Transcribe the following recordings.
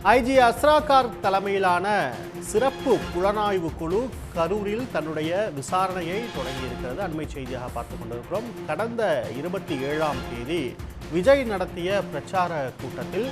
IG Asra Garg தலைமையிலான சிறப்பு புலனாய்வு குழு கரூரில் தன்னுடைய விசாரணையை தொடங்கியிருக்கிறது. அண்மை செய்தியாக பார்த்துக் கொண்டிருக்கிறோம். கடந்த 27ஆம் தேதி விஜய் நடத்திய பிரச்சார கூட்டத்தில்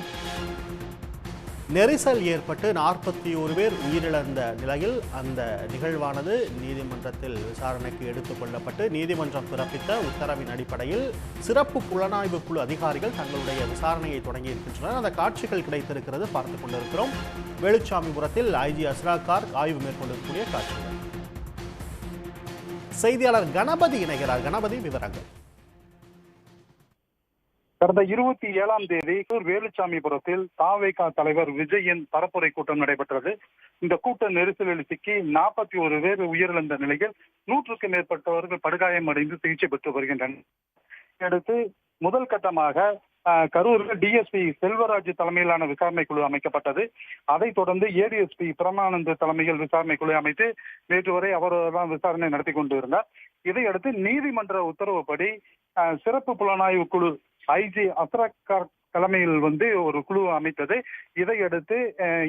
நெரிசல் ஏற்பட்டு 41 பேர் உயிரிழந்த நிலையில் அந்த நிகழ்வானது நீதிமன்றத்தில் விசாரணைக்கு எடுத்துக் கொள்ளப்பட்டு நீதிமன்றம் பிறப்பித்த உத்தரவின் அடிப்படையில் சிறப்பு புலனாய்வு குழு அதிகாரிகள் தங்களுடைய விசாரணையை தொடங்கி இருக்கின்றனர். அந்த காட்சிகள் கிடைத்திருக்கிறது, பார்த்துக் கொண்டிருக்கிறோம். வேலுச்சாமிபுரத்தில் ஐஜி அஸ்ராகார் ஆய்வு மேற்கொண்டிருக்கக்கூடிய காட்சிகள். செய்தியாளர் கணபதி இணைகிறார். கணபதி, விவரங்கள். கடந்த 27ஆம் தேதி வேலுச்சாமிபுரத்தில் தாவேகா தலைவர் விஜயின் பரப்புரை கூட்டம் நடைபெற்றது. இந்த கூட்ட நெரிசலில் சிக்கி 41 பேர் உயிரிழந்த நிலையில் 100க்கும் மேற்பட்டவர்கள் படுகாயமடைந்து சிகிச்சை பெற்று வருகின்றனர். அடுத்து முதல் கட்டமாக கரூரில் டிஎஸ்பி செல்வராஜ் தலைமையிலான விசாரணை குழு அமைக்கப்பட்டது. அதைத் தொடர்ந்து ஏடிஎஸ்பி பிரமானந்த் தலைமையில் விசாரணை குழு அமைத்து நேற்று வரை அவர்தான் விசாரணை நடத்தி கொண்டிருந்தார். இதையடுத்து நீதிமன்ற உத்தரவுப்படி சிறப்பு புலனாய்வு குழு ஐஜி அஸ்ராகார் தலைமையில் ஒரு குழு அமைத்தது. இதையடுத்து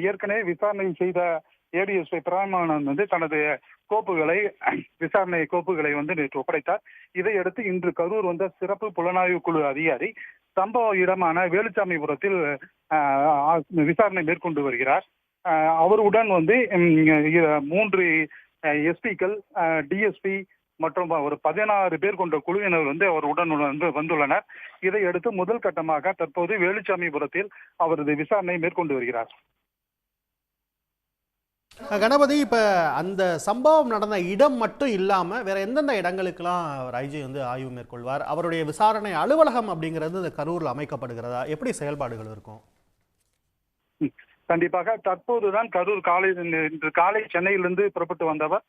ஏற்கனவே விசாரணை செய்த ஏடிஎஸ்பி பிரமானந்த் தனது விசாரணை கோப்புகளை நேற்று ஒப்படைத்தார். இதையடுத்து இன்று கரூர் வந்த சிறப்பு புலனாய்வு குழு அதிகாரி சம்பவ இடமான வேலுச்சாமிபுரத்தில் விசாரணை மேற்கொண்டு வருகிறார். அவருடன் 3 எஸ்பிக்கள், டிஎஸ்பி மற்றும் ஒரு 16 பேர் கொண்ட குழுவினர் அவருடன் வந்துள்ளனர். இதையடுத்து முதல் கட்டமாக தற்போது வேலுச்சாமிபுரத்தில் அவரது விசாரணை மேற்கொண்டு வருகிறார். கணபதி, இப்ப அந்த சம்பவம் நடந்த இடம் மட்டும் இல்லாம வேற எந்தெந்த இடங்களுக்கெல்லாம் ஐஜி ஆய்வு மேற்கொள்வார்? அவருடைய விசாரணை அலுவலகம் அப்படிங்கிறது இந்த கரூர்ல அமைக்கப்படுகிறதா? எப்படி செயல்பாடுகள் இருக்கும்? கண்டிப்பாக தற்போதுதான் கரூர் இன்று காலை சென்னையிலிருந்து புறப்பட்டு வந்தவர்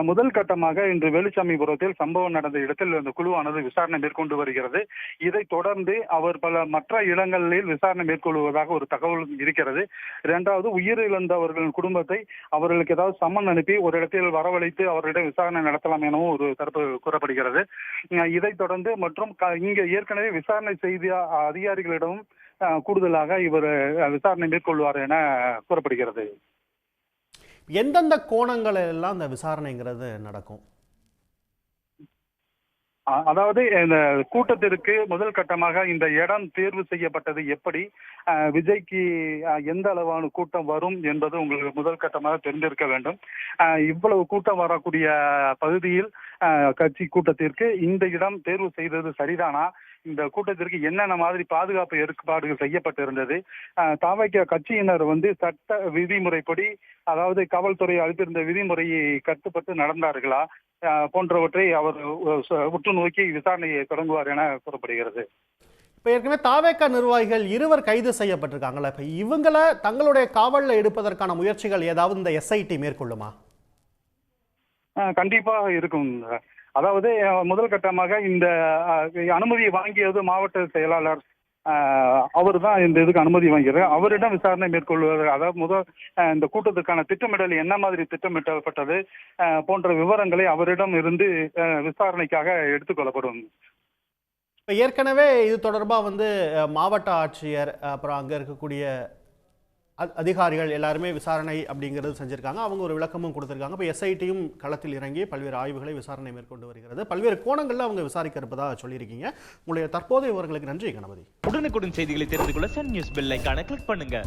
முதல் கட்டமாக இன்று வேலுச்சாமிபுரத்தில் சம்பவம் நடந்த இடத்தில் அந்த குழுவானது விசாரணை மேற்கொண்டு வருகிறது. இதைத் தொடர்ந்து அவர் பல மற்ற இடங்களில் விசாரணை மேற்கொள்வதாக ஒரு தகவல் இருக்கிறது. இரண்டாவது, உயிரிழந்தவர்களின் குடும்பத்தை அவர்களுக்கு ஏதாவது சம்மன் அனுப்பி ஒரு இடத்தில் வரவழைத்து அவர்களிடம் விசாரணை நடத்தலாம் எனவும் ஒரு தரப்பு கூறப்படுகிறது. இதைத் தொடர்ந்து மற்றும் இங்க ஏற்கனவே விசாரணை செய்த அதிகாரிகளிடமும் கூடுதலாக இவர் விசாரணை மேற்கொள்வார் என கூறப்படுகிறது. எந்தெந்த கோணங்கள் எல்லாம் இந்த விசாரணைங்கிறது நடக்கும்? அதாவது இந்த கூட்டத்திற்கு முதல் கட்டமாக இந்த இடம் தேர்வு செய்யப்பட்டது எப்படி, விஜய்க்கு எந்த அளவான கூட்டம் வரும் என்பது உங்களுக்கு முதல் கட்டமாக தெரிந்திருக்க வேண்டும். இவ்வளவு கூட்டம் வரக்கூடிய பகுதியில் கட்சி கூட்டத்திற்கு இந்த இடம் தேர்வு செய்தது சரிதானா, இந்த கூட்டத்திற்கு என்னென்ன மாதிரி பாதுகாப்பு ஏற்பாடுகள் செய்யப்பட்டிருந்தது, தாவேகா கட்சியினர் சட்ட விதிமுறைப்படி, அதாவது காவல்துறை அளித்திருந்த விதிமுறையை கட்டுப்பட்டு நடந்தார்களா போன்றவற்றை அவர் உற்று நோக்கி விசாரணையை தொடங்குவார் என கூறப்படுகிறது. இப்ப ஏற்கனவே தாவேகா நிர்வாகிகள் 2 கைது செய்யப்பட்டிருக்காங்களா? இப்ப இவங்களை தங்களுடைய காவல்ல எடுப்பதற்கான முயற்சிகள் ஏதாவது இந்த எஸ்ஐடி மேற்கொள்ளுமா? கண்டிப்பாக இருக்கும். அதாவது முதல் கட்டமாக இந்த அனுமதியை வாங்கியது மாவட்ட செயலாளர், அவர் தான் இந்த இதுக்கு அனுமதி வாங்கிறார். அவரிடம் விசாரணை மேற்கொள்வது, அதாவது இந்த கூட்டத்துக்கான திட்டமிடல் என்ன மாதிரி திட்டமிட்டப்பட்டது போன்ற விவரங்களை அவரிடம் இருந்து விசாரணைக்காக எடுத்துக்கொள்ளப்படும். இப்போ ஏற்கனவே இது தொடர்பாக மாவட்ட ஆட்சியர் அப்புறம் அங்கே இருக்கக்கூடிய அதிகாரிகள் எல்லாருமே விசாரணை அப்படிங்கிறது செஞ்சுருக்காங்க. அவங்க ஒரு விளக்கமும் கொடுத்துருக்காங்க. இப்போ எஸ்ஐடியும் களத்தில் இறங்கி பல்வேறு ஆய்வுகளை விசாரணை மேற்கொண்டு வருகிறது. பல்வேறு கோணங்களில் அவங்க விசாரிக்க இருப்பதாக சொல்லியிருக்கீங்க. உங்களுடைய தற்போதைய விவரங்களுக்கு நன்றி கணபதி. உடனுக்குடன் செய்திகளை தெரிந்து கொள்ள சன் நியூஸ் பெல் ஐகானை கிளிக் பண்ணுங்க.